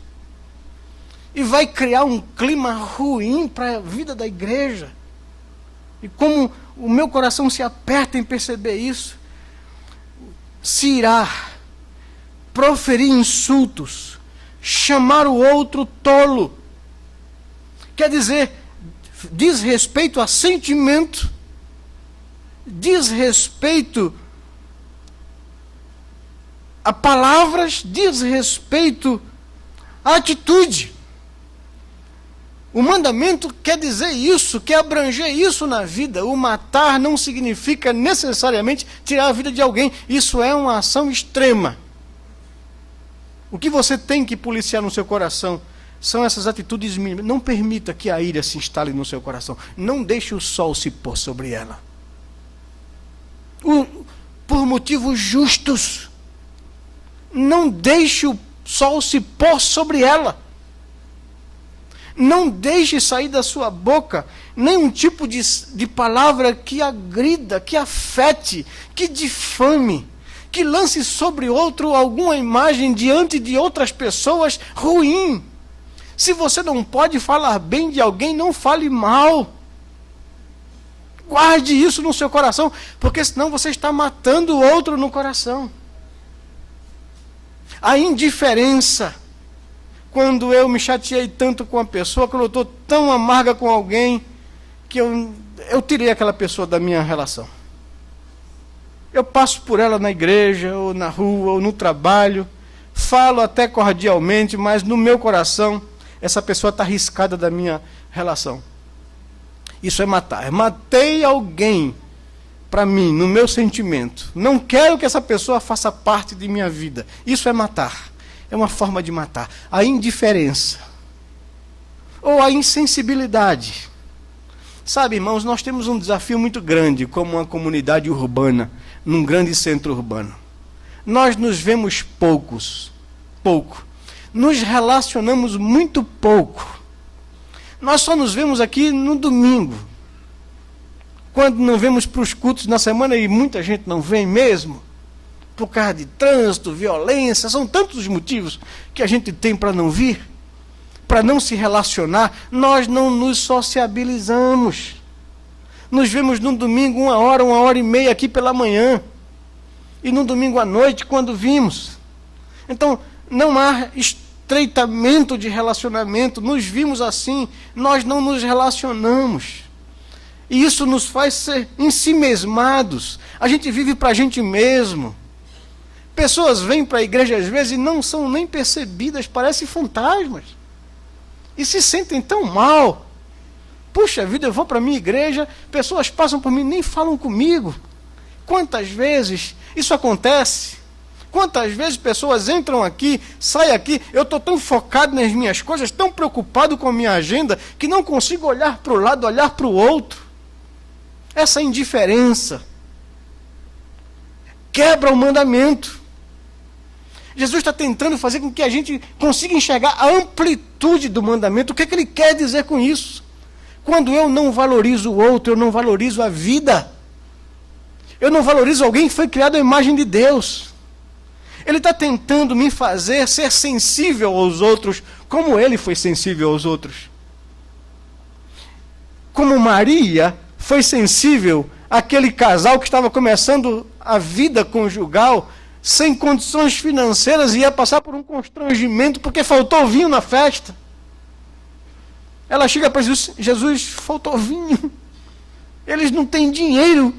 E vai criar um clima ruim para a vida da igreja. E como o meu coração se aperta em perceber isso, se irá proferir insultos, chamar o outro tolo, quer dizer, diz respeito a sentimento, diz respeito a palavras, diz respeito à atitude. O mandamento quer dizer isso, quer abranger isso na vida. O matar não significa necessariamente tirar a vida de alguém. Isso é uma ação extrema. O que você tem que policiar no seu coração são essas atitudes mínimas. Não permita que a ira se instale no seu coração. Não deixe o sol se pôr sobre ela. Por motivos justos. Não deixe o sol se pôr sobre ela. Não deixe sair da sua boca nenhum tipo de palavra que agrida, que afete, que difame, que lance sobre outro alguma imagem diante de outras pessoas ruim. Se você não pode falar bem de alguém, não fale mal. Guarde isso no seu coração, porque senão você está matando o outro no coração. A indiferença. Quando eu me chateei tanto com a pessoa, quando eu estou tão amarga com alguém, que eu tirei aquela pessoa da minha relação. Eu passo por ela na igreja, ou na rua, ou no trabalho, falo até cordialmente, mas no meu coração, essa pessoa está arriscada da minha relação. Isso é matar. Matei alguém para mim, no meu sentimento. Não quero que essa pessoa faça parte de minha vida. Isso é matar. É uma forma de matar. A indiferença. Ou a insensibilidade. Sabe, irmãos, nós temos um desafio muito grande como uma comunidade urbana, num grande centro urbano. Nós nos vemos poucos pouco. Nos relacionamos muito pouco. Nós só nos vemos aqui no domingo. Quando não vemos para os cultos na semana, e muita gente não vem mesmo, por causa de trânsito, violência, são tantos os motivos que a gente tem para não vir, para não se relacionar, nós não nos sociabilizamos. Nos vemos no domingo 1 hora e meia aqui pela manhã, e no domingo à noite quando vimos. Então, não há estreitamento de relacionamento, nos vimos assim, nós não nos relacionamos. E isso nos faz ser ensimesmados. A gente vive para a gente mesmo. Pessoas vêm para a igreja às vezes e não são nem percebidas, parecem fantasmas. E se sentem tão mal. Puxa vida, eu vou para a minha igreja, pessoas passam por mim, nem falam comigo. Quantas vezes isso acontece? Quantas vezes pessoas entram aqui, saem aqui, eu estou tão focado nas minhas coisas, tão preocupado com a minha agenda, que não consigo olhar para o lado, olhar para o outro. Essa indiferença quebra o mandamento. Jesus está tentando fazer com que a gente consiga enxergar a amplitude do mandamento. O que é que ele quer dizer com isso? Quando eu não valorizo o outro, eu não valorizo a vida. Eu não valorizo alguém que foi criado à imagem de Deus. Ele está tentando me fazer ser sensível aos outros, como ele foi sensível aos outros. Como Maria foi sensível àquele casal que estava começando a vida conjugal, sem condições financeiras, e ia passar por um constrangimento, porque faltou vinho na festa. Ela chega para Jesus, Jesus, faltou vinho. Eles não têm dinheiro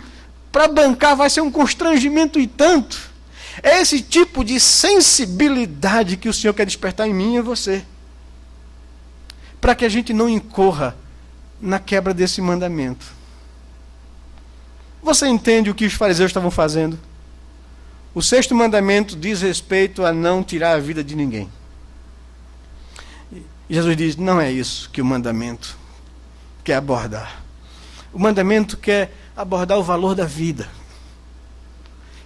para bancar, vai ser um constrangimento e tanto. É esse tipo de sensibilidade que o Senhor quer despertar em mim e em você. Para que a gente não incorra na quebra desse mandamento. Você entende o que os fariseus estavam fazendo? O 6º mandamento diz respeito a não tirar a vida de ninguém. E Jesus diz, não é isso que o mandamento quer abordar. O mandamento quer abordar o valor da vida.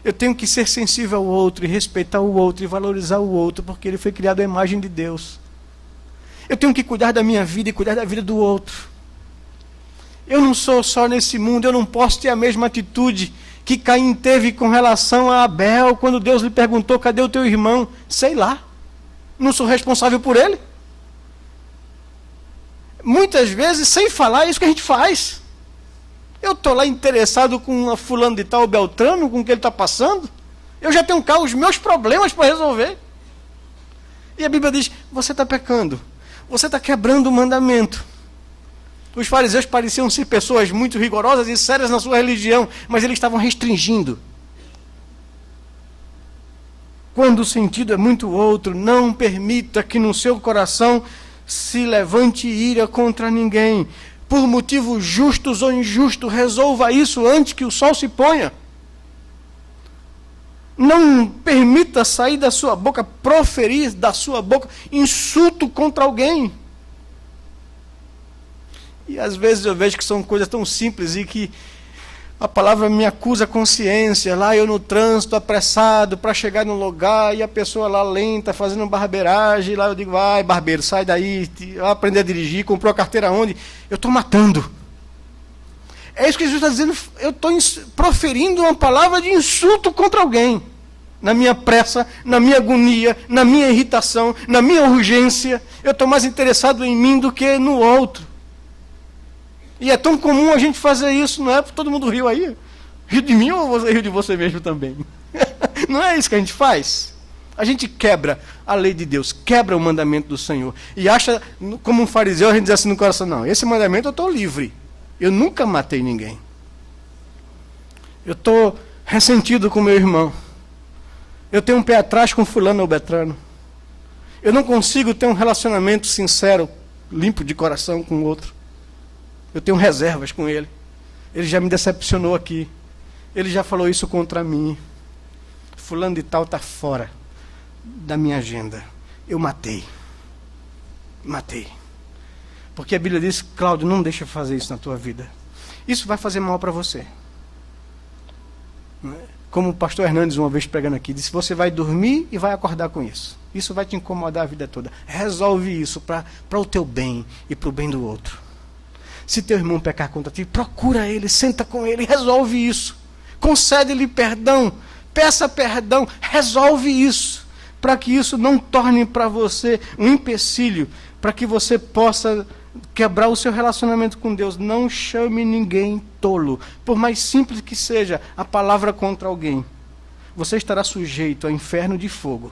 Eu tenho que ser sensível ao outro, e respeitar o outro, e valorizar o outro, porque ele foi criado à imagem de Deus. Eu tenho que cuidar da minha vida e cuidar da vida do outro. Eu não sou só nesse mundo, eu não posso ter a mesma atitude que Caim teve com relação a Abel, quando Deus lhe perguntou, cadê o teu irmão? Sei lá, não sou responsável por ele. Muitas vezes, sem falar, é isso que a gente faz. Eu estou lá interessado com a fulano de tal, Beltrano, com o que ele está passando. Eu já tenho cá os meus problemas para resolver. E a Bíblia diz, você está pecando. Você está quebrando o mandamento. Os fariseus pareciam ser pessoas muito rigorosas e sérias na sua religião, mas eles estavam restringindo. Quando o sentido é muito outro, não permita que no seu coração se levante ira contra ninguém. Por motivos justos ou injustos, resolva isso antes que o sol se ponha. Não permita sair da sua boca, proferir da sua boca insulto contra alguém. E às vezes eu vejo que são coisas tão simples e que a palavra me acusa a consciência. Lá eu no trânsito, apressado para chegar no lugar, e a pessoa lá lenta, fazendo barbeiragem. Lá eu digo, vai barbeiro, sai daí, vai aprender a dirigir, comprou a carteira onde? Eu estou matando. É isso que Jesus está dizendo, eu estou proferindo uma palavra de insulto contra alguém. Na minha pressa, na minha agonia, na minha irritação, na minha urgência. Eu estou mais interessado em mim do que no outro. E é tão comum a gente fazer isso, não é? Todo mundo riu aí. Riu de mim ou você riu de você mesmo também? Não é isso que a gente faz? A gente quebra a lei de Deus, quebra o mandamento do Senhor. E acha, como um fariseu, a gente diz assim no coração, não, esse mandamento eu estou livre. Eu nunca matei ninguém. Eu estou ressentido com meu irmão. Eu tenho um pé atrás com fulano ou Beltrano. Eu não consigo ter um relacionamento sincero, limpo de coração com o outro. Eu tenho reservas com ele. Ele já me decepcionou aqui. Ele já falou isso contra mim. Fulano de tal está fora da minha agenda. Eu matei. Matei. Porque a Bíblia diz, Cláudio, não deixa fazer isso na tua vida. Isso vai fazer mal para você. Como o pastor Hernandes uma vez pregando aqui, disse, você vai dormir e vai acordar com isso. Isso vai te incomodar a vida toda. Resolve isso para o teu bem e para o bem do outro. Se teu irmão pecar contra ti, procura ele, senta com ele, resolve isso. Concede-lhe perdão, peça perdão, resolve isso. Para que isso não torne para você um empecilho, para que você possa quebrar o seu relacionamento com Deus. Não chame ninguém tolo, por mais simples que seja a palavra contra alguém. Você estará sujeito ao inferno de fogo.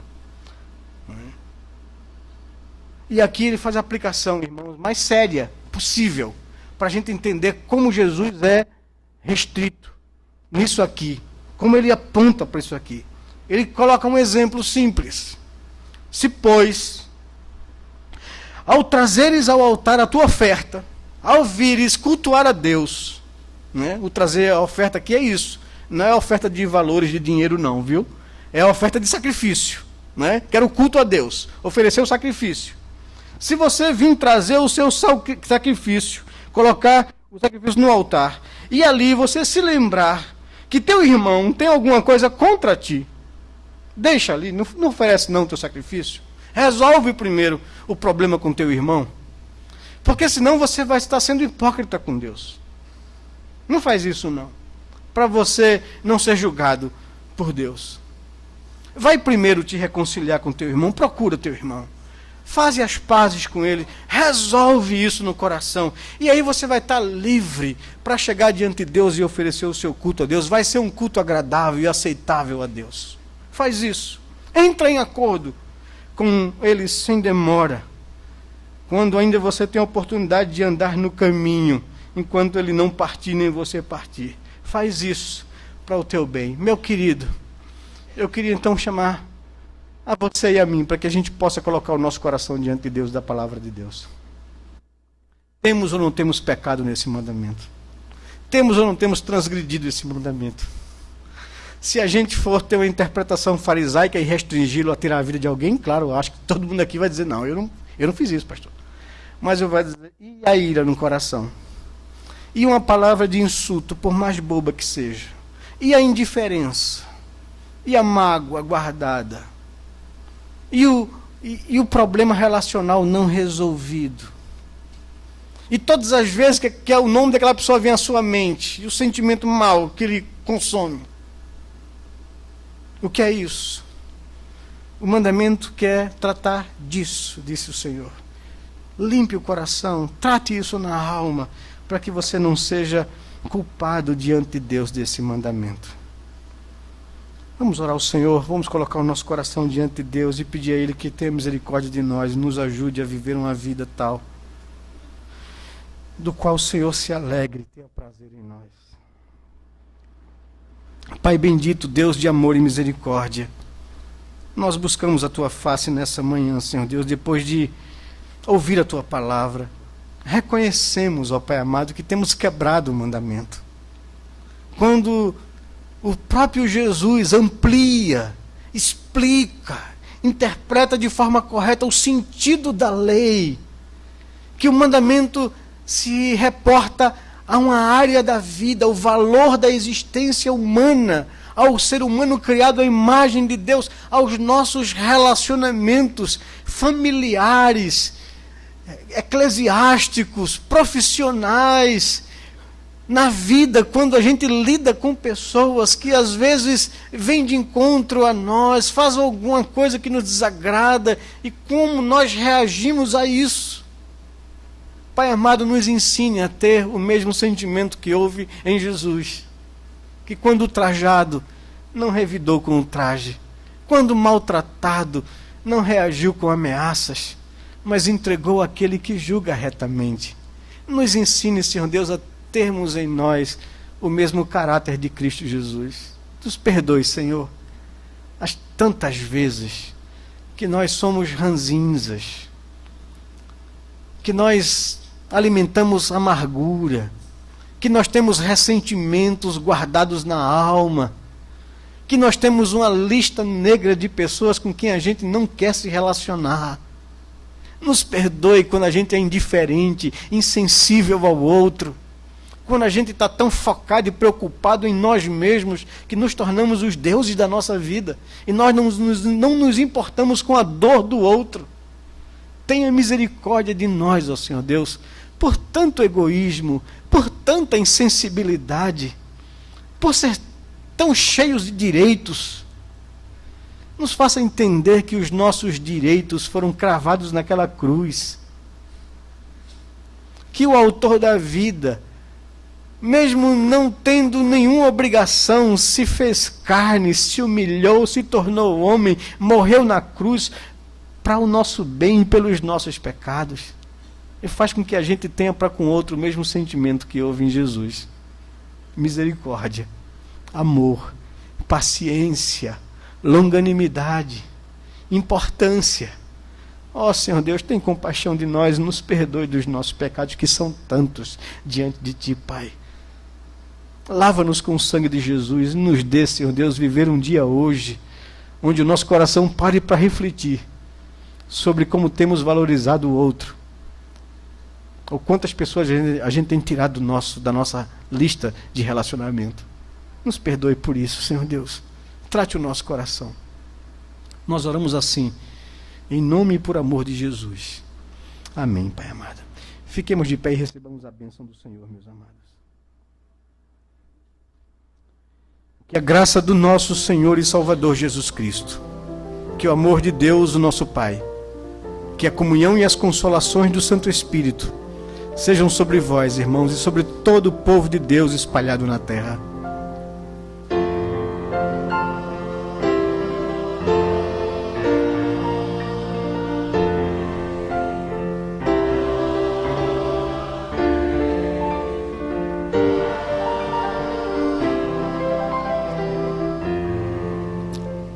E aqui ele faz a aplicação, irmãos, mais séria possível, para a gente entender como Jesus é restrito nisso aqui, como ele aponta para isso aqui. Ele coloca um exemplo simples. Se, pois, ao trazeres ao altar a tua oferta, ao vires cultuar a Deus, né? O trazer a oferta aqui é isso. Não é a oferta de valores de dinheiro não, viu? É a oferta de sacrifício, né? Que era o culto a Deus, oferecer o sacrifício. Se você vir trazer o seu sacrifício, colocar o sacrifício no altar, e ali você se lembrar que teu irmão tem alguma coisa contra ti, deixa ali, não oferece não o teu sacrifício. Resolve primeiro o problema com teu irmão. Porque senão você vai estar sendo hipócrita com Deus. Não faz isso não. Para você não ser julgado por Deus. Vai primeiro te reconciliar com teu irmão, procura teu irmão. Faze as pazes com ele, resolve isso no coração. E aí você vai estar livre para chegar diante de Deus e oferecer o seu culto a Deus. Vai ser um culto agradável e aceitável a Deus. Faz isso. Entra em acordo com ele sem demora. Quando ainda você tem a oportunidade de andar no caminho, enquanto ele não partir nem você partir. Faz isso para o teu bem. Meu querido, eu queria então chamar a você e a mim, para que a gente possa colocar o nosso coração diante de Deus, da palavra de Deus. Temos ou não temos pecado nesse mandamento? Temos ou não temos transgredido esse mandamento? Se a gente for ter uma interpretação farisaica e restringi-lo a tirar a vida de alguém, claro, eu acho que todo mundo aqui vai dizer, não, eu não fiz isso, pastor. Mas eu vou dizer, e a ira no coração? E uma palavra de insulto, por mais boba que seja? E a indiferença? E a mágoa guardada? E o problema relacional não resolvido? E todas as vezes que o nome daquela pessoa vem à sua mente, e o sentimento mau que ele consome. O que é isso? O mandamento quer tratar disso, disse o Senhor. Limpe o coração, trate isso na alma, para que você não seja culpado diante de Deus desse mandamento. Vamos orar ao Senhor, vamos colocar o nosso coração diante de Deus e pedir a Ele que tenha misericórdia de nós, nos ajude a viver uma vida tal, do qual o Senhor se alegre e tenha prazer em nós. Pai bendito, Deus de amor e misericórdia, nós buscamos a Tua face nessa manhã, Senhor Deus, depois de ouvir a Tua palavra. Reconhecemos, ó Pai amado, que temos quebrado o mandamento. Quando o próprio Jesus amplia, explica, interpreta de forma correta o sentido da lei, que o mandamento se reporta a uma área da vida, o valor da existência humana, ao ser humano criado à imagem de Deus, aos nossos relacionamentos familiares, eclesiásticos, profissionais, na vida, quando a gente lida com pessoas que às vezes vêm de encontro a nós, fazem alguma coisa que nos desagrada, e como nós reagimos a isso. Pai amado, nos ensine a ter o mesmo sentimento que houve em Jesus, que quando ultrajado, não revidou com o traje, quando maltratado, não reagiu com ameaças, mas entregou aquele que julga retamente. Nos ensine, Senhor Deus, a termos em nós o mesmo caráter de Cristo Jesus. Nos perdoe, Senhor, as tantas vezes que nós somos ranzinzas, que nós alimentamos amargura, que nós temos ressentimentos guardados na alma, que nós temos uma lista negra de pessoas com quem a gente não quer se relacionar. Nos perdoe quando a gente é indiferente, insensível ao outro, Quando a gente está tão focado e preocupado em nós mesmos, que nos tornamos os deuses da nossa vida, e nós não nos importamos com a dor do outro. Tenha misericórdia de nós, ó Senhor Deus, por tanto egoísmo, por tanta insensibilidade, por ser tão cheios de direitos. Nos faça entender que os nossos direitos foram cravados naquela cruz. Que o autor da vida, mesmo não tendo nenhuma obrigação, se fez carne, se humilhou, se tornou homem, morreu na cruz para o nosso bem e pelos nossos pecados. E faz com que a gente tenha para com o outro o mesmo sentimento que houve em Jesus. Misericórdia, amor, paciência, longanimidade, importância. Ó Senhor Deus, tem compaixão de nós, nos perdoe dos nossos pecados, que são tantos diante de Ti, Pai. Lava-nos com o sangue de Jesus e nos dê, Senhor Deus, viver um dia hoje, onde o nosso coração pare para refletir sobre como temos valorizado o outro, ou quantas pessoas a gente tem tirado da nossa lista de relacionamento. Nos perdoe por isso, Senhor Deus. Trate o nosso coração. Nós oramos assim, em nome e por amor de Jesus. Amém, Pai amado. Fiquemos de pé e recebamos a bênção do Senhor, meus amados. Que a graça do nosso Senhor e Salvador Jesus Cristo, que o amor de Deus, o nosso Pai, que a comunhão e as consolações do Santo Espírito sejam sobre vós, irmãos, e sobre todo o povo de Deus espalhado na terra.